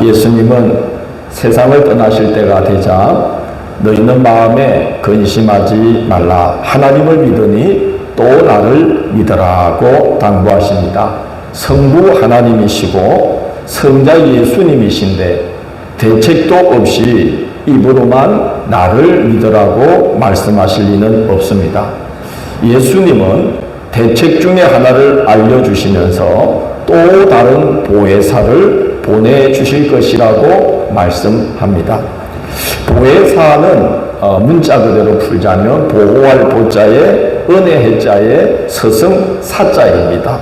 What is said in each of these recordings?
예수님은 세상을 떠나실 때가 되자 너희는 마음에 근심하지 말라. 하나님을 믿으니 또 나를 믿으라고 당부하십니다. 성부 하나님이시고 성자 예수님이신데 대책도 없이 입으로만 나를 믿으라고 말씀하실 리는 없습니다. 예수님은 대책 중에 하나를 알려주시면서 또 다른 보혜사를 보내주실 것이라고 말씀합니다. 보혜사는 문자 그대로 풀자면 보호할 보자에 은혜해자에 서성 사자입니다.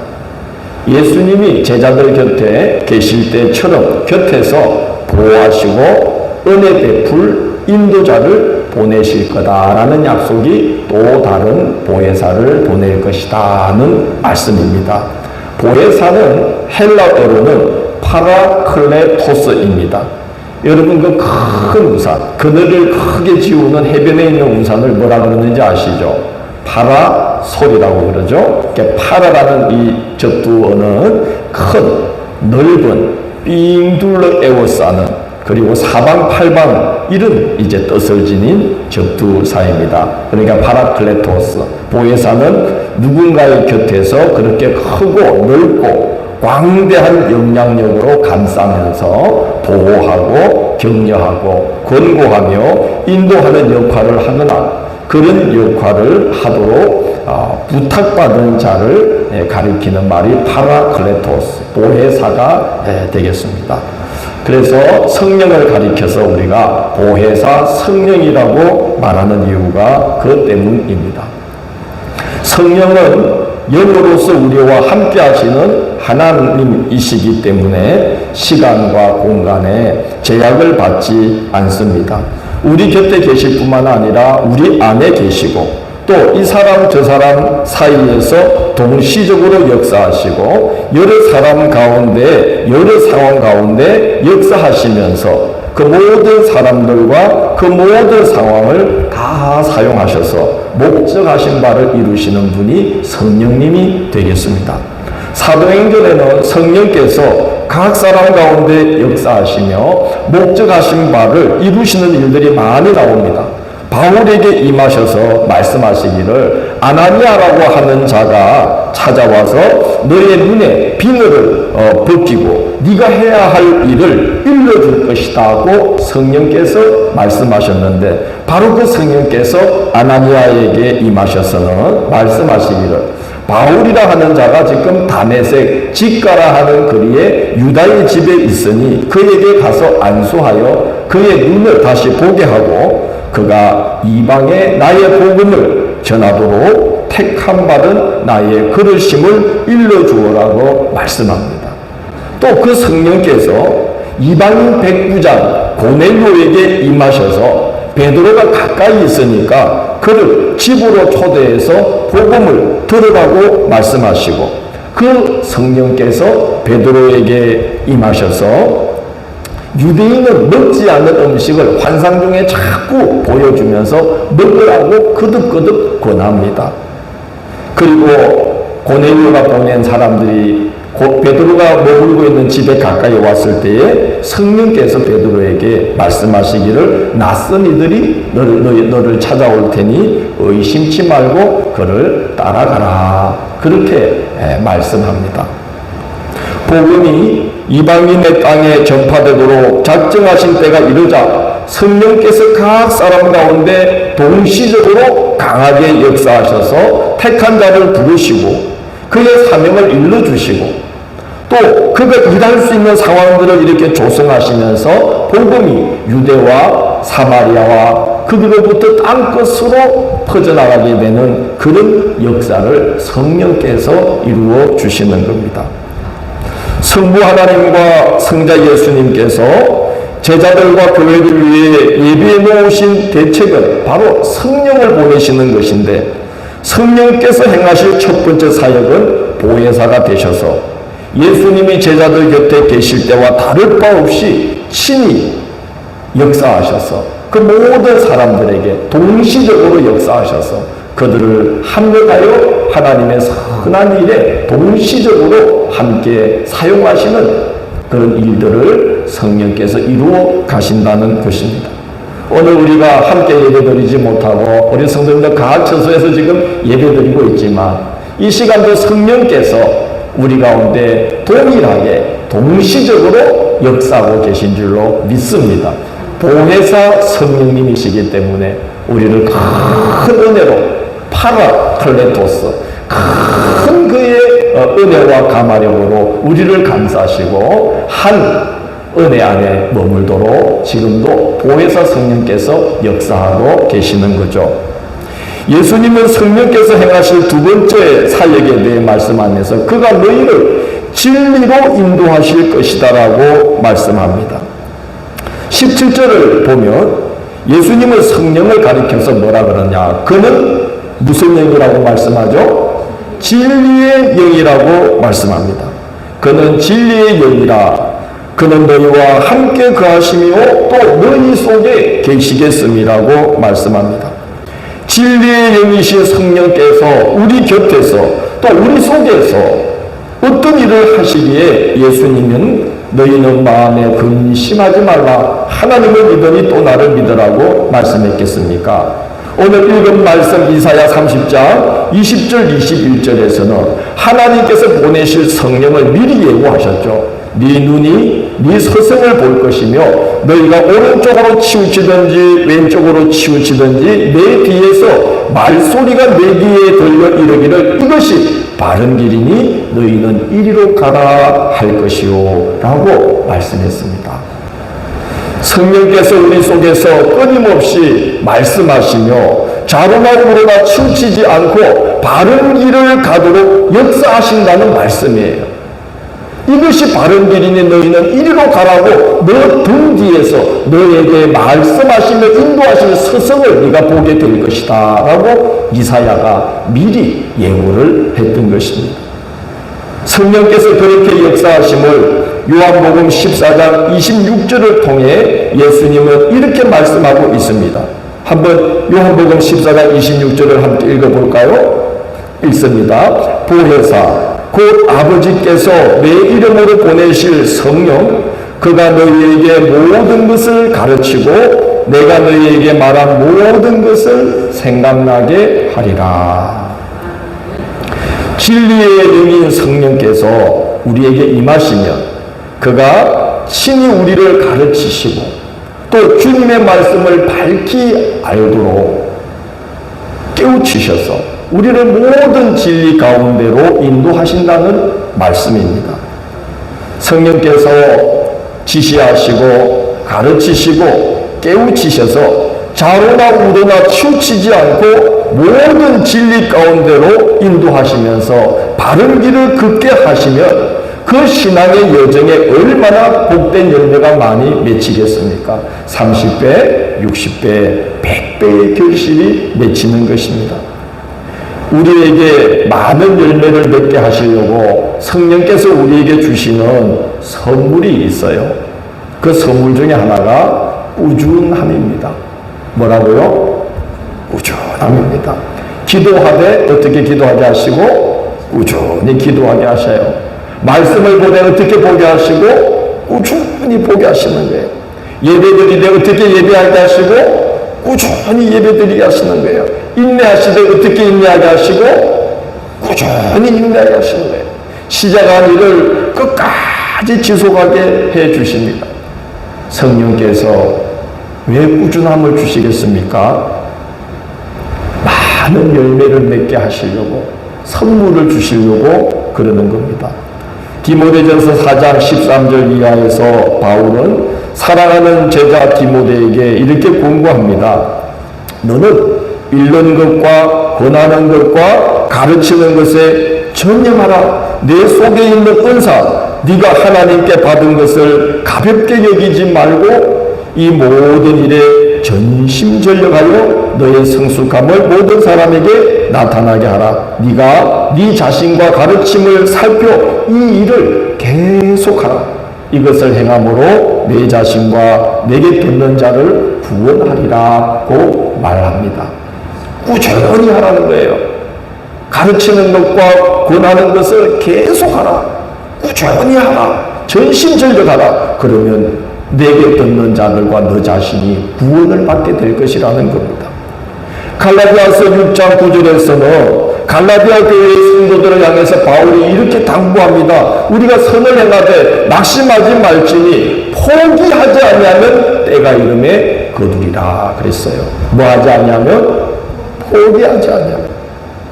예수님이 제자들 곁에 계실 때처럼 곁에서 보호하시고 은혜 베풀 인도자를 보내실 거다라는 약속이 또 다른 보혜사를 보낼 것이다는 말씀입니다. 보혜사는 헬라어로는 파라클레토스입니다. 여러분 그 큰 우산, 그늘을 크게 지우는 해변에 있는 우산을 뭐라 그러는지 아시죠? 파라솔이라고 그러죠. 파라라는 이 접두어는 큰 넓은 삥 둘러 에워싸는 그리고 사방팔방 이런 이제 뜻을 지닌 접두사입니다. 그러니까 파라클레토스, 보혜사는 누군가의 곁에서 그렇게 크고 넓고 광대한 영향력으로 감싸면서 보호하고 격려하고 권고하며 인도하는 역할을 하거나 그런 역할을 하도록 부탁받은 자를 가리키는 말이 파라클레토스, 보혜사가 되겠습니다. 그래서 성령을 가리켜서 우리가 보혜사 성령이라고 말하는 이유가 그것 때문입니다. 성령은 영으로서 우리와 함께 하시는 하나님이시기 때문에 시간과 공간에 제약을 받지 않습니다. 우리 곁에 계실 뿐만 아니라 우리 안에 계시고 또 이 사람 저 사람 사이에서 동시적으로 역사하시고 여러 사람 가운데 여러 상황 가운데 역사하시면서 그 모든 사람들과 그 모든 상황을 다 사용하셔서 목적하신 바를 이루시는 분이 성령님이 되겠습니다. 사도행전에는 성령께서 각 사람 가운데 역사하시며 목적하신 바를 이루시는 일들이 많이 나옵니다. 바울에게 임하셔서 말씀하시기를 아나니아라고 하는 자가 찾아와서 너의 눈에 비늘을 벗기고 네가 해야 할 일을 일러줄 것이다고 성령께서 말씀하셨는데 바로 그 성령께서 아나니아에게 임하셔서는 말씀하시기를 바울이라 하는 자가 지금 다메섹 직가라 하는 거리에 유다의 집에 있으니 그에게 가서 안수하여 그의 눈을 다시 보게 하고 그가 이방에 나의 복음을 전하도록 택함 받은 나의 그르심을 일러주어라고 말씀합니다. 또 그 성령께서 이방인 백부장 고넬료에게 임하셔서 베드로가 가까이 있으니까 그를 집으로 초대해서 복음을 들으라고 말씀하시고 그 성령께서 베드로에게 임하셔서 유대인은 먹지 않는 음식을 환상 중에 자꾸 보여주면서 먹으라고 거듭거듭 권합니다. 그리고 고넬료가 보낸 사람들이 베드로가 머물고 있는 집에 가까이 왔을 때에 성령께서 베드로에게 말씀하시기를 낯선 이들이 너를 찾아올 테니 의심치 말고 그를 따라가라. 그렇게 말씀합니다. 복음이 이방인의 땅에 전파되도록 작정하신 때가 이르자 성령께서 각 사람 가운데 동시적으로 강하게 역사하셔서 택한 자를 부르시고 그의 사명을 일러주시고 또 그가 일할 수 있는 상황들을 이렇게 조성하시면서 복음이 유대와 사마리아와 그들로부터 땅끝으로 퍼져나가게 되는 그런 역사를 성령께서 이루어 주시는 겁니다. 성부 하나님과 성자 예수님께서 제자들과 교회를 위해 예비해 놓으신 대책은 바로 성령을 보내시는 것인데 성령께서 행하실 첫 번째 사역은 보혜사가 되셔서 예수님이 제자들 곁에 계실 때와 다를 바 없이 친히 역사하셔서 그 모든 사람들에게 동시적으로 역사하셔서 그들을 합력하여 하나님의 선한 일에 동시적으로 함께 사용하시는 그런 일들을 성령께서 이루어 가신다는 것입니다. 오늘 우리가 함께 예배드리지 못하고 우리 성도님들 각 처소에서 지금 예배드리고 있지만 이 시간도 성령께서 우리 가운데 동일하게 동시적으로 역사하고 계신 줄로 믿습니다. 보혜사 성령님이시기 때문에 우리를 큰 은혜로 파라클레토스 큰 그의 은혜와 감화력으로 우리를 감싸시고 한 은혜 안에 머물도록 지금도 보혜사 성령께서 역사하고 계시는 거죠. 예수님은 성령께서 행하실 두 번째 사역에 대해 말씀하면서 그가 너희를 진리로 인도하실 것이다라고 말씀합니다. 17절을 보면 예수님은 성령을 가리켜서 뭐라 그러냐? 그는 무슨 영이라고 말씀하죠? 진리의 영이라고 말씀합니다. 그는 진리의 영이라 그는 너희와 함께 거하시며 또 너희 속에 계시겠음이라고 말씀합니다. 진리의 영이신 성령께서 우리 곁에서 또 우리 속에서 어떤 일을 하시기에 예수님은 너희는 마음에 근심하지 말라 하나님을 믿으니 또 나를 믿으라고 말씀했겠습니까? 오늘 읽은 말씀 이사야 30장 20절 21절에서는 하나님께서 보내실 성령을 미리 예고하셨죠. 네 눈이 네 서성을 볼 것이며 너희가 오른쪽으로 치우치든지 왼쪽으로 치우치든지 내 뒤에서 말소리가 내 귀에 들려 이르기를 이것이 바른 길이니 너희는 이리로 가라 할 것이요 라고 말씀했습니다. 성령께서 우리 속에서 끊임없이 말씀하시며 좌로나 우로나 치우치지 않고 바른 길을 가도록 역사하신다는 말씀이에요. 이것이 바른 길이니 너희는 이리로 가라고 너 등 뒤에서 너에게 말씀하시며 인도하시는 서성을 네가 보게 될 것이다 라고 이사야가 미리 예고를 했던 것입니다. 성령께서 그렇게 역사하심을 요한복음 14장 26절을 통해 예수님은 이렇게 말씀하고 있습니다. 한번 요한복음 14장 26절을 함께 읽어볼까요? 읽습니다. 보혜사 곧 아버지께서 내 이름으로 보내실 성령 그가 너희에게 모든 것을 가르치고 내가 너희에게 말한 모든 것을 생각나게 하리라. 진리의 영인 성령께서 우리에게 임하시면 그가 친히 우리를 가르치시고 또 주님의 말씀을 밝히 알도록 깨우치셔서 우리를 모든 진리 가운데로 인도하신다는 말씀입니다. 성령께서 지시하시고 가르치시고 깨우치셔서 좌로나 우로나 치우치지 않고 모든 진리 가운데로 인도하시면서 바른 길을 걷게 하시면 그 신앙의 여정에 얼마나 복된 열매가 많이 맺히겠습니까? 30배, 60배, 100배의 결실이 맺히는 것입니다. 우리에게 많은 열매를 맺게 하시려고 성령께서 우리에게 주시는 선물이 있어요. 그 선물 중에 하나가 꾸준함입니다. 뭐라고요? 꾸준함입니다. 기도하되 어떻게 기도하게 하시고 꾸준히 기도하게 하셔요. 말씀을 보되 어떻게 보게 하시고 꾸준히 보게 하시는 거예요. 예배드리되 어떻게 예배하게 하시고 꾸준히 예배드리게 하시는 거예요. 인내하시되 어떻게 인내하게 하시고 꾸준히 인내하게 하시는 거예요. 시작한 일을 끝까지 지속하게 해 주십니다. 성령께서 왜 꾸준함을 주시겠습니까? 많은 열매를 맺게 하시려고 선물을 주시려고 그러는 겁니다. 디모데전서 4장 13절 이하에서 바울은 사랑하는 제자 디모데에게 이렇게 권고합니다. 너는 읽는 것과 권하는 것과 가르치는 것에 전념하라. 내 속에 있는 은사, 네가 하나님께 받은 것을 가볍게 여기지 말고 이 모든 일에 전심전력하여 너의 성숙함을 모든 사람에게 나타나게 하라. 네가 네 자신과 가르침을 살펴 이 일을 계속하라. 이것을 행함으로 내 자신과 내게 듣는 자를 구원하리라고 말합니다. 꾸준히 하라는 거예요. 가르치는 것과 권하는 것을 계속하라. 꾸준히 하라. 전심전력하라. 그러면 내게 듣는 자들과 너 자신이 구원을 받게 될 것이라는 겁니다. 갈라디아서 6장 9절에서는 갈라디아 교회의 성도들을 향해서 바울이 이렇게 당부합니다. 우리가 선을 행하되 낙심하지 말지니 포기하지 아니하면 때가 이름에 거두리라 그랬어요. 뭐 하지 않냐면 포기하지 않냐면,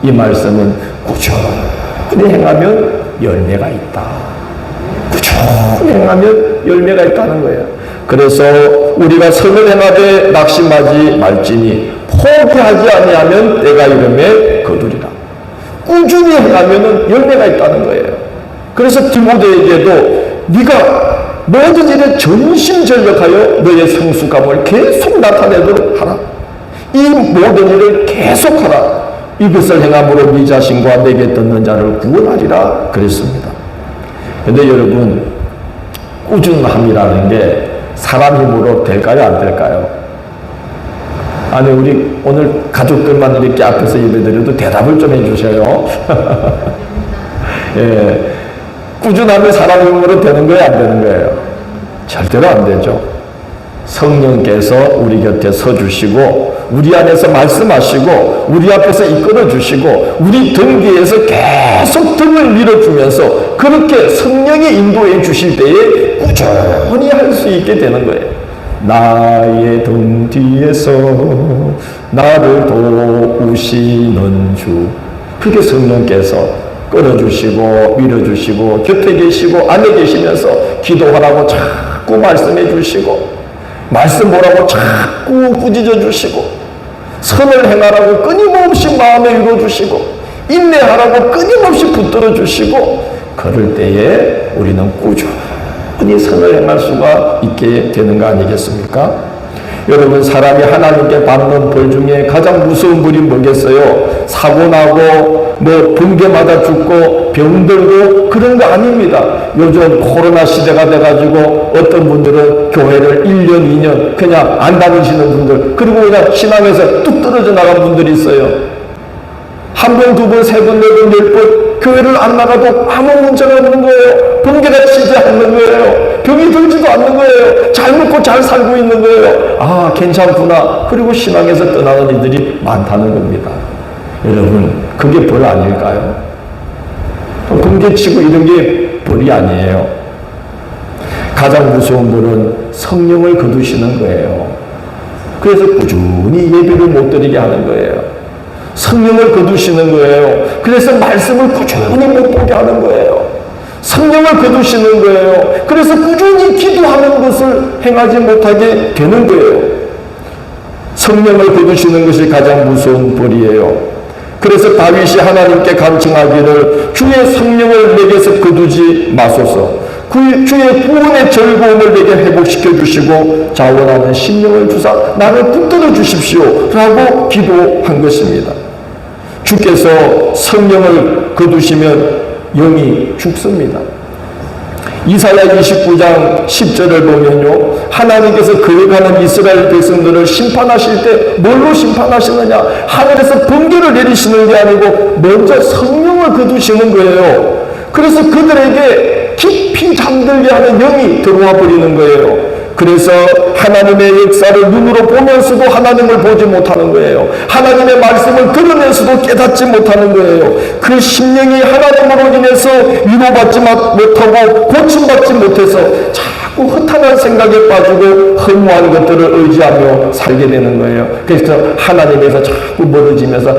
이 말씀은 꾸준히 행하면 열매가 있다. 꾸준히 행하면 열매가 있다는 거예요. 그래서 우리가 선을 행하되 낙심하지 말지니 포기하지 아니하면 때가 이름에 거두리라. 꾸준히 행하면 열매가 있다는 거예요. 그래서 디모데에게도 네가 모든 일에 전심전력하여 너의 성숙함을 계속 나타내도록 하라. 이 모든 일을 계속하라. 이것을 행함으로 네 자신과 내게 듣는 자를 구원하리라 그랬습니다. 그런데 여러분, 꾸준함이라는 게 사람 힘으로 될까요, 안 될까요? 아니, 우리 오늘 가족들만 이렇게 앞에서 예배드려도 대답을 좀 해주셔요. 예, 꾸준함이 사람 힘으로 되는 거예요, 안 되는 거예요? 절대로 안 되죠. 성령께서 우리 곁에 서주시고 우리 안에서 말씀하시고 우리 앞에서 이끌어 주시고 우리 등 뒤에서 계속 등을 밀어주면서 그렇게 성령이 인도해 주실 때에 꾸준히 할 수 있게 되는 거예요. 나의 등 뒤에서 나를 도우시는 주, 그게 성령께서 끌어주시고 밀어주시고 곁에 계시고 안에 계시면서 기도하라고 자꾸 말씀해 주시고 말씀 보라고 자꾸 꾸짖어 주시고 선을 행하라고 끊임없이 마음에 이루어주시고 인내하라고 끊임없이 붙들어 주시고 그럴 때에 우리는 꾸준히 선을 행할 수가 있게 되는 거 아니겠습니까? 여러분, 사람이 하나님께 받는 벌 중에 가장 무서운 벌이 뭐겠어요? 사고나고 뭐 붕괴마다 죽고 병들고 그런 거 아닙니다. 요즘 코로나 시대가 돼가지고 어떤 분들은 교회를 1년 2년 그냥 안 다니시는 분들, 그리고 그냥 신앙에서 뚝 떨어져 나간 분들이 있어요. 한 번, 두 번, 세 번, 네 번, 10번 교회를 안 나가도 아무 문제가 없는 거예요. 번개가 치지 않는 거예요. 병이 들지도 않는 거예요. 잘 먹고 잘 살고 있는 거예요. 아, 괜찮구나. 그리고 신앙에서 떠나는 이들이 많다는 겁니다. 여러분, 그게 벌 아닐까요? 번개 치고 이런 게 벌이 아니에요. 가장 무서운 벌은 성령을 거두시는 거예요. 그래서 꾸준히 예배를 못 드리게 하는 거예요. 성령을 거두시는 거예요. 그래서 말씀을 꾸준히 못 보게 하는 거예요. 성령을 거두시는 거예요. 그래서 꾸준히 기도하는 것을 행하지 못하게 되는 거예요. 성령을 거두시는 것이 가장 무서운 벌이에요. 그래서 다윗이 하나님께 간청하기를 주의 성령을 내게서 거두지 마소서, 주의 구원의 즐거움을 내게 회복시켜 주시고 자원하는 심령을 주사 나를 붙들어 주십시오 라고 기도한 것입니다. 주께서 성령을 거두시면 영이 죽습니다. 이사야 29장 10절을 보면요, 하나님께서 거역하는 이스라엘 백성들을 심판하실 때 뭘로 심판하시느냐? 하늘에서 번개를 내리시는 게 아니고 먼저 성령을 거두시는 거예요. 그래서 그들에게 깊이 잠들게 하는 영이 들어와 버리는 거예요. 그래서 하나님의 역사를 눈으로 보면서도 하나님을 보지 못하는 거예요. 하나님의 말씀을 들으면서도 깨닫지 못하는 거예요. 그 심령이 하나님으로 인해서 위로받지 못하고 고침받지 못해서 자꾸 허탄한 생각에 빠지고 허무한 것들을 의지하며 살게 되는 거예요. 그래서 하나님에서 자꾸 멀어지면서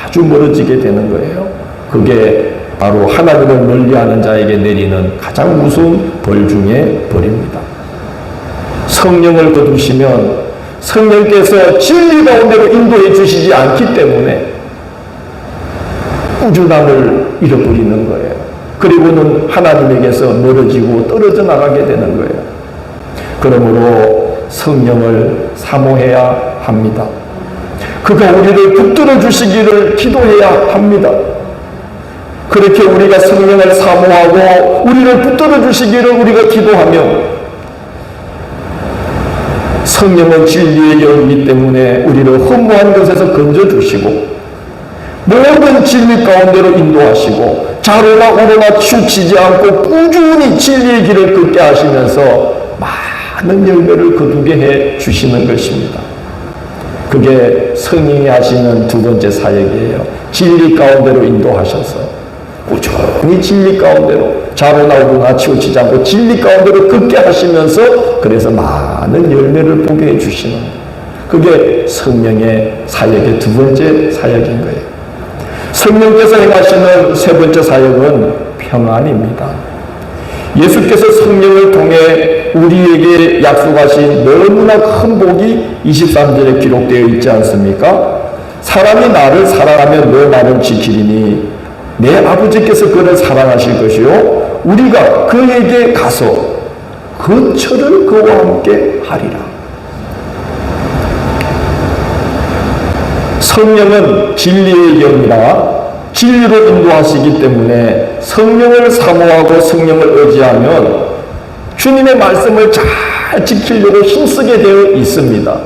아주 멀어지게 되는 거예요. 그게 바로 하나님을 멀리하는 자에게 내리는 가장 무서운 벌 중에 벌입니다. 성령을 거두시면 성령께서 진리 가운데로 인도해 주시지 않기 때문에 꾸준함을 잃어버리는 거예요. 그리고는 하나님에게서 멀어지고 떨어져 나가게 되는 거예요. 그러므로 성령을 사모해야 합니다. 그가 우리를 붙들어 주시기를 기도해야 합니다. 그렇게 우리가 성령을 사모하고 우리를 붙들어 주시기를 우리가 기도하면 성령은 진리의 영이기 때문에 우리를 허무한 것에서 건져주시고 모든 진리 가운데로 인도하시고 좌로나 우로나 치우치지 않고 꾸준히 진리의 길을 걷게 하시면서 많은 열매를 거두게 해 주시는 것입니다. 그게 성령이 하시는 두 번째 사역이에요. 진리 가운데로 인도하셔서 꾸준히 진리 가운데로 좌로나 우로나 치우치지 않고 진리 가운데로 걷게 하시면서 그래서 많은 열매를 보게 해 주시는 거예요. 그게 성령의 사역의 두 번째 사역인 거예요. 성령께서 행하시는 세 번째 사역은 평안입니다. 예수께서 성령을 통해 우리에게 약속하신 너무나 큰 복이 23절에 기록되어 있지 않습니까? 사람이 나를 사랑하면 너 나를 지키리니 내 아버지께서 그를 사랑하실 것이요 우리가 그에게 가서 그 철을 그와 함께 하리라. 성령은 진리의 영이라 진리로 인도하시기 때문에 성령을 사모하고 성령을 의지하면 주님의 말씀을 잘 지키려고 힘쓰게 되어 있습니다.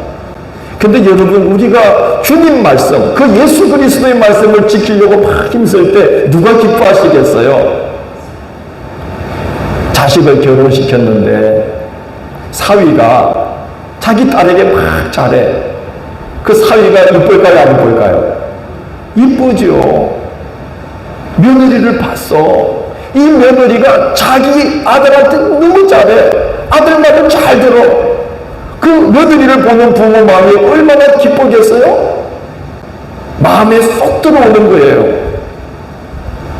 근데 여러분, 우리가 주님 말씀, 그 예수 그리스도의 말씀을 지키려고 막 힘쓸 때 누가 기뻐하시겠어요? 자식을 결혼시켰는데 사위가 자기 딸에게 막 잘해. 그 사위가 이쁠까요, 안 이쁠까요? 이쁘죠. 며느리를 봤어. 이 며느리가 자기 아들한테 너무 잘해. 아들 말을 잘 들어. 그 며느리를 보는 부모 마음이 얼마나 기쁘겠어요? 마음에 쏙 들어오는 거예요.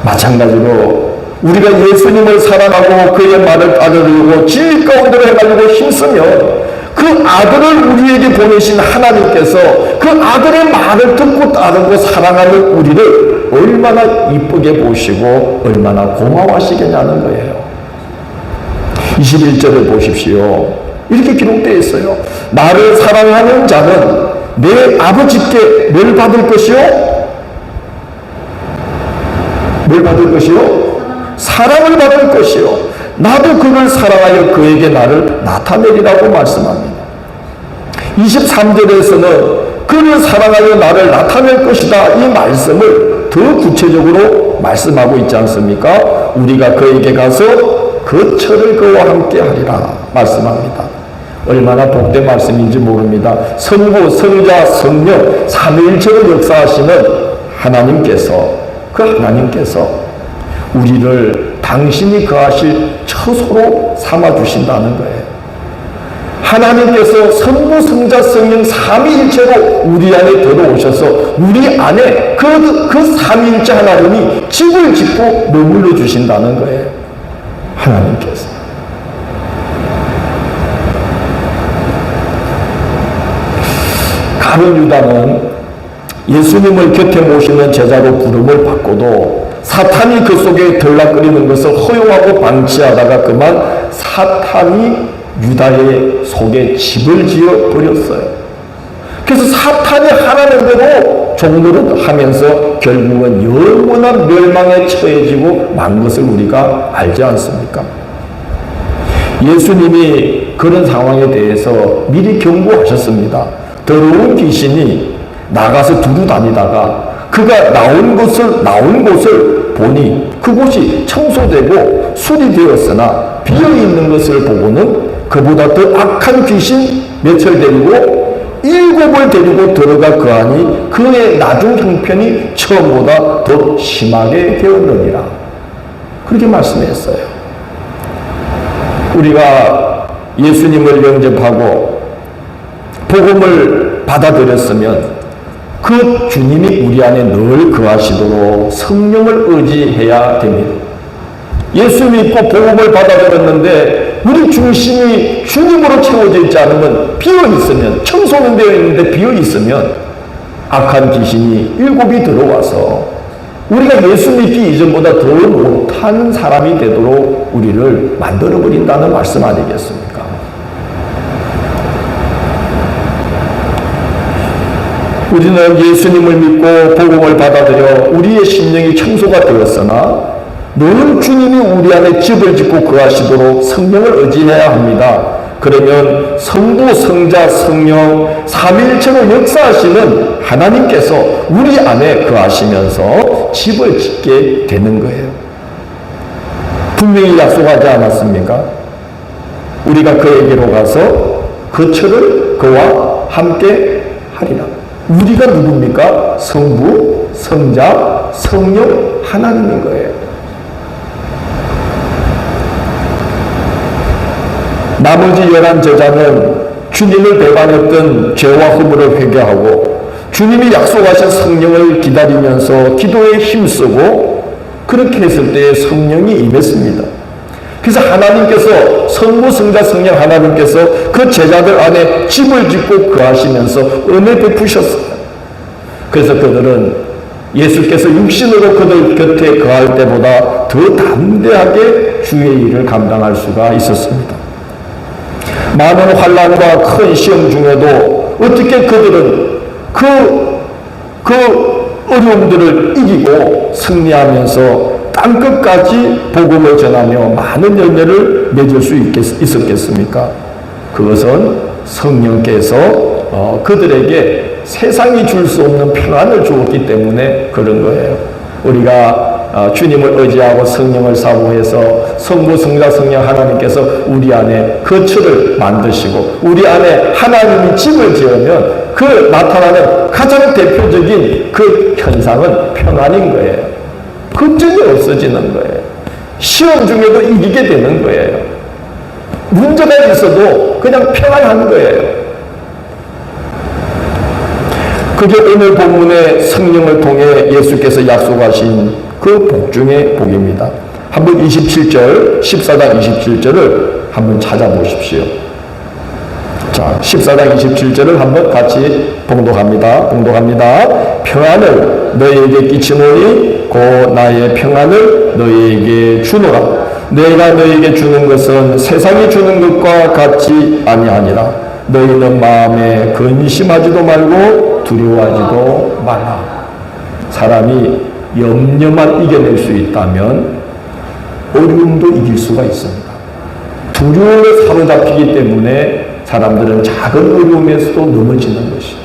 마찬가지로 우리가 예수님을 사랑하고 그의 말을 따르려고 진리 가운데로 해가지고 힘쓰면 그 아들을 우리에게 보내신 하나님께서 그 아들의 말을 듣고 따르고 사랑하는 우리를 얼마나 이쁘게 보시고 얼마나 고마워하시겠냐는 거예요. 21절을 보십시오. 이렇게 기록되어 있어요. 나를 사랑하는 자는 내 아버지께 뭘 받을 것이요? 뭘 받을 것이요? 사랑을 받을 것이요. 나도 그를 사랑하여 그에게 나를 나타내리라고 말씀합니다. 23절에서는 그를 사랑하여 나를 나타낼 것이다, 이 말씀을 더 구체적으로 말씀하고 있지 않습니까? 우리가 그에게 가서 그 철을 그와 함께 하리라 말씀합니다. 얼마나 복된 말씀인지 모릅니다. 성부, 성자, 성령 삼위일체로 역사하시는 하나님께서, 그 하나님께서 우리를 당신이 거하실 처소로 삼아주신다는 거예요. 하나님께서 성부, 성자, 성령 삼위일체로 우리 안에 들어오셔서 우리 안에 그 삼위일체 하나님이 집을 짓고 머물러 주신다는 거예요. 하나님께서. 가룟 유다는 예수님을 곁에 모시는 제자로 부름을 받고도 사탄이 그 속에 들락거리는 것을 허용하고 방치하다가 그만 사탄이 유다의 속에 집을 지어 버렸어요. 그래서 사탄이 하라는 대로 종노릇 하면서 결국은 영원한 멸망에 처해지고 만 것을 우리가 알지 않습니까? 예수님이 그런 상황에 대해서 미리 경고하셨습니다. 더러운 귀신이 나가서 두루 다니다가 그가 나온 곳을 보니 그곳이 청소되고 수리되었으나 비어있는 것을 보고는 그보다 더 악한 귀신 몇을 데리고 7을 데리고 들어가 거하니 그의 나중 형편이 처음보다 더 심하게 되었느니라. 그렇게 말씀했어요. 우리가 예수님을 영접하고 복음을 받아들였으면 그 주님이 우리 안에 늘 거하시도록 성령을 의지해야 됩니다. 예수 믿고 복음을 받아들였는데 우리 중심이 주님으로 채워져 있지 않으면, 비어 있으면, 청소는 되어 있는데 비어 있으면 악한 귀신이 7이 들어와서 우리가 예수 믿기 이전보다 더 못한 사람이 되도록 우리를 만들어버린다는 말씀 아니겠습니까? 우리는 예수님을 믿고 복음을 받아들여 우리의 심령이 청소가 되었으나 늘 주님이 우리 안에 집을 짓고 거하시도록 성령을 의지해야 합니다. 그러면 성부, 성자, 성령 삼위일체로 역사하시는 하나님께서 우리 안에 거하시면서 집을 짓게 되는 거예요. 분명히 약속하지 않았습니까? 우리가 그에게로 가서 거처를 그와 함께 하리라. 우리가 누굽니까? 성부, 성자, 성령 하나님인 거예요. 나머지 11제자는 주님을 배반했던 죄와 허물을 회개하고 주님이 약속하신 성령을 기다리면서 기도에 힘쓰고 그렇게 했을 때에 성령이 임했습니다. 그래서 하나님께서 성부, 성자, 성령 하나님께서 그 제자들 안에 집을 짓고 거하시면서 은혜 베푸셨어요. 그래서 그들은 예수께서 육신으로 그들 곁에 거할 때보다 더 담대하게 주의 일을 감당할 수가 있었습니다. 많은 환난과 큰 시험 중에도 어떻게 그들은 그 어려움들을 이기고 승리하면서 땅끝까지 복음을 전하며 많은 열매를 맺을 수 있었겠습니까? 그것은 성령께서 그들에게 세상이 줄 수 없는 평안을 주었기 때문에 그런 거예요. 우리가 주님을 의지하고 성령을 사모해서 성부, 성자, 성령 하나님께서 우리 안에 거처를 만드시고 우리 안에 하나님이 집을 지으면 그 나타나는 가장 대표적인 그 현상은 평안인 거예요. 걱정이 없어지는 거예요. 시험 중에도 이기게 되는 거예요. 문제가 있어도 그냥 평안한 거예요. 그게 오늘 본문의 성령을 통해 예수께서 약속하신 그 복 중의 복입니다. 한번 27절, 14장 27절을 한번 찾아보십시오. 자, 14장 27절을 한번 같이 봉독합니다. 평안을 너희에게 끼치노니 곧 나의 평안을 너희에게 주노라. 내가 너희에게 주는 것은 세상이 주는 것과 같이 아니하니라. 너희는 마음에 근심하지도 말고 두려워하지도 말라. 사람이 염려만 이겨낼 수 있다면 어려움도 이길 수가 있습니다. 두려움에 사로잡히기 때문에 사람들은 작은 어려움에서도 넘어지는 것이죠.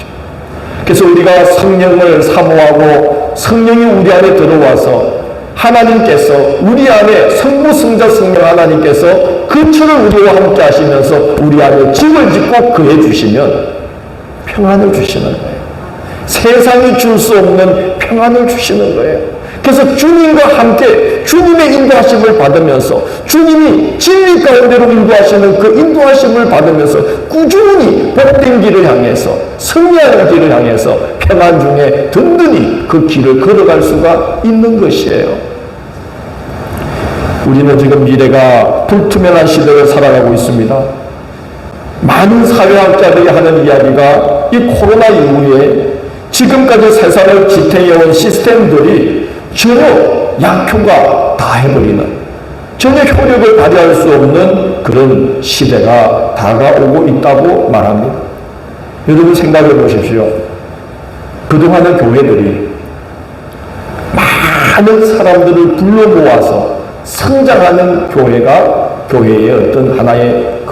그래서 우리가 성령을 사모하고 성령이 우리 안에 들어와서 하나님께서 우리 안에 성부, 성자, 성령 하나님께서 거처를 우리와 함께 하시면서 우리 안에 집을 짓고 거해 주시면 평안을 주시는 거예요. 세상이 줄 수 없는 평안을 주시는 거예요. 그래서 주님과 함께 주님의 인도하심을 받으면서 주님이 진리 가운데로 인도하시는 그 인도하심을 받으면서 꾸준히 복된 길을 향해서 승리하는 길을 향해서 평안 중에 든든히 그 길을 걸어갈 수가 있는 것이에요. 우리는 지금 미래가 불투명한 시대를 살아가고 있습니다. 많은 사회학자들이 하는 이야기가 이 코로나 이후에 지금까지 세상을 지탱해온 시스템들이 전혀 약효가 다 해버리는, 전혀 효력을 발휘할 수 없는 그런 시대가 다가오고 있다고 말합니다. 여러분 생각해 보십시오. 그동안의 교회들이 많은 사람들을 불러 모아서 성장하는 교회가 교회의 어떤 하나의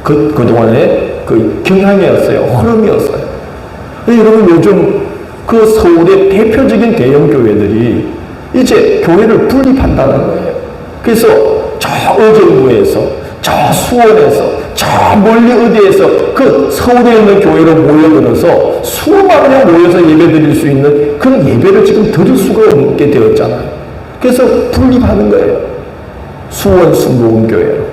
그동안의 그 경향이었어요. 흐름이었어요. 여러분 요즘 그 서울의 대표적인 대형 교회들이 이제 교회를 분립한다는 거예요. 그래서 저 의정부에서, 저 수원에서, 저 멀리 어디에서 그 서울에 있는 교회로 모여들어서 수만 명 모여서 예배 드릴 수 있는 그런 예배를 지금 드릴 수가 없게 되었잖아요. 그래서 분립하는 거예요. 수원 순복음교회로,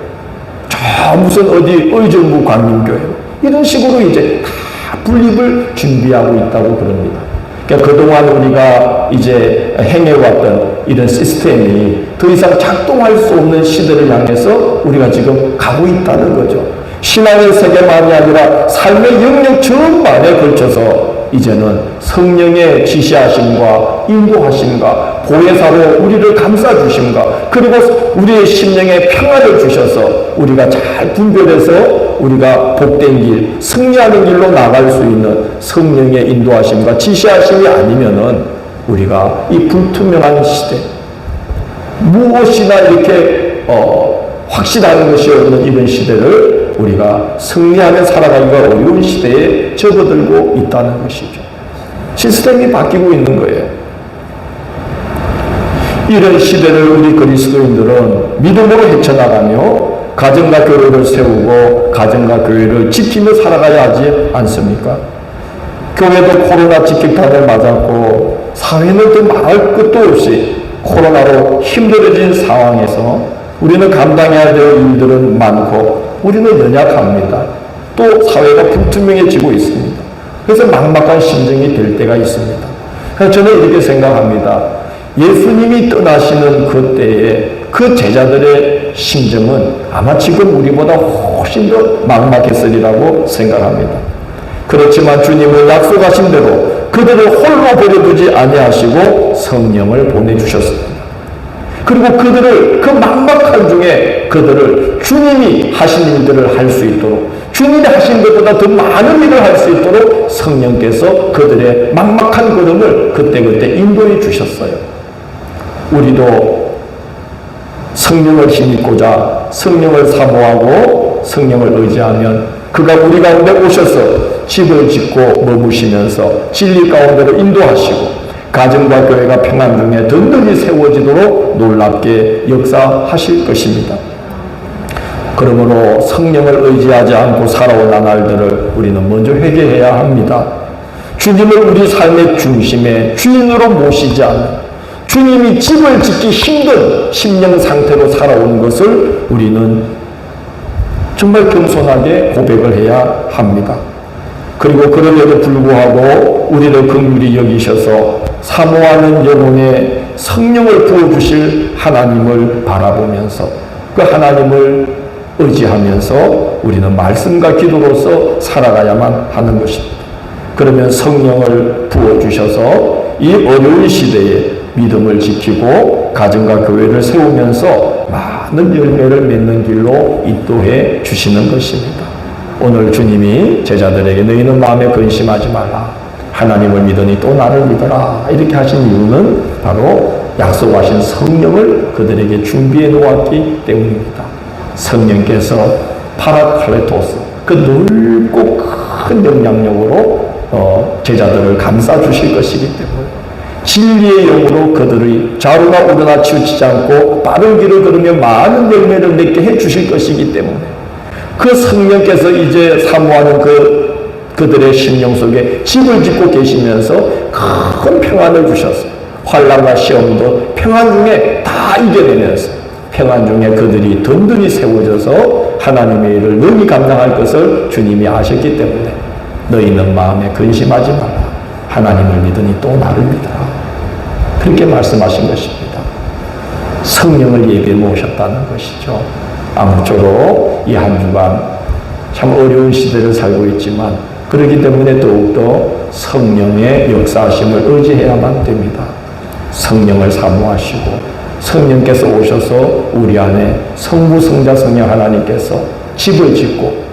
저 무슨 어디 의정부 광림교회로, 이런 식으로 이제 다 분립을 준비하고 있다고 그럽니다. 그러니까 그동안 우리가 이제 행해왔던 이런 시스템이 더 이상 작동할 수 없는 시대를 향해서 우리가 지금 가고 있다는 거죠. 신앙의 세계만이 아니라 삶의 영역 전반에 걸쳐서 이제는 성령의 지시하심과 인도하심과 보혜사로 우리를 감싸주심과 그리고 우리의 심령에 평안을 주셔서 우리가 잘 분별해서 우리가 복된 길, 승리하는 길로 나갈 수 있는 성령의 인도하심과 지시하심이 아니면은 우리가 이 불투명한 시대, 무엇이나 이렇게 확실한 것이 없는 이런 시대를 우리가 승리하며 살아가기가 어려운 시대에 접어들고 있다는 것이죠. 시스템이 바뀌고 있는 거예요. 이런 시대를 우리 그리스도인들은 믿음으로 헤쳐나가며 가정과 교회를 세우고 가정과 교회를 지키며 살아가야 하지 않습니까? 교회도 코로나 직격탄을 맞았고 사회는 또 말할 것도 없이 코로나로 힘들어진 상황에서 우리는 감당해야 될 일들은 많고 우리는 연약합니다. 또 사회가 불투명해지고 있습니다. 그래서 막막한 심정이 될 때가 있습니다. 그래서 저는 이렇게 생각합니다. 예수님이 떠나시는 그 때에 그 제자들의 심정은 아마 지금 우리보다 훨씬 더 막막했으리라고 생각합니다. 그렇지만 주님은 약속하신 대로 그들을 홀로 버려두지 아니하시고 성령을 보내주셨습니다. 그리고 그들을 그 막막한 중에 그들을 주님이 하신 일들을 할 수 있도록 주님이 하신 것보다 더 많은 일을 할 수 있도록 성령께서 그들의 막막한 걸음을 그때그때 인도해 주셨어요. 우리도 성령을 힘입고자 성령을 사모하고 성령을 의지하면 그가 우리 가운데 오셔서 집을 짓고 머무시면서 진리 가운데로 인도하시고 가정과 교회가 평안 중에 든든히 세워지도록 놀랍게 역사하실 것입니다. 그러므로 성령을 의지하지 않고 살아온 나날들을 우리는 먼저 회개해야 합니다. 주님을 우리 삶의 중심에 주인으로 모시지 않는 주님이 집을 짓기 힘든 심령 상태로 살아온 것을 우리는 정말 겸손하게 고백을 해야 합니다. 그리고 그럼에도 불구하고 우리를 긍휼히 여기셔서 사모하는 영혼에 성령을 부어주실 하나님을 바라보면서 그 하나님을 의지하면서 우리는 말씀과 기도로서 살아가야만 하는 것입니다. 그러면 성령을 부어주셔서 이 어려운 시대에 믿음을 지키고 가정과 교회를 세우면서 많은 열매를 맺는 길로 인도해 주시는 것입니다. 오늘 주님이 제자들에게 너희는 마음에 근심하지 말라. 하나님을 믿으니 또 나를 믿어라. 이렇게 하신 이유는 바로 약속하신 성령을 그들에게 준비해 놓았기 때문입니다. 성령께서 파라클레토스, 그 넓고 큰 영향력으로 제자들을 감싸 주실 것이기 때문에 진리의 영으로 그들의 좌우나 우러나 치우치지 않고 빠른 길을 걸으며 많은 열매를 맺게 해 주실 것이기 때문에 그 성령께서 이제 사모하는 그들의 심령 속에 집을 짓고 계시면서 큰 평안을 주셨어요. 환난과 시험도 평안 중에 다 이겨내면서 평안 중에 그들이 든든히 세워져서 하나님의 일을 능히 감당할 것을 주님이 아셨기 때문에 너희는 마음에 근심하지 말라. 하나님을 믿으니 또 나를 믿어라. 그렇게 말씀하신 것입니다. 성령을 예배해 모셨다는 것이죠. 아무쪼록 이 한 주간 참 어려운 시대를 살고 있지만 그렇기 때문에 더욱더 성령의 역사하심을 의지해야만 됩니다. 성령을 사모하시고 성령께서 오셔서 우리 안에 성부, 성자, 성령 하나님께서 집을 짓고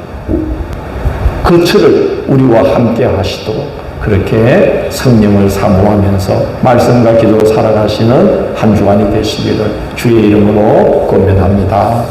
그 철을 우리와 함께 하시도록 그렇게 성령을 사모하면서 말씀과 기도로 살아가시는 한 주간이 되시기를 주의 이름으로 권면합니다.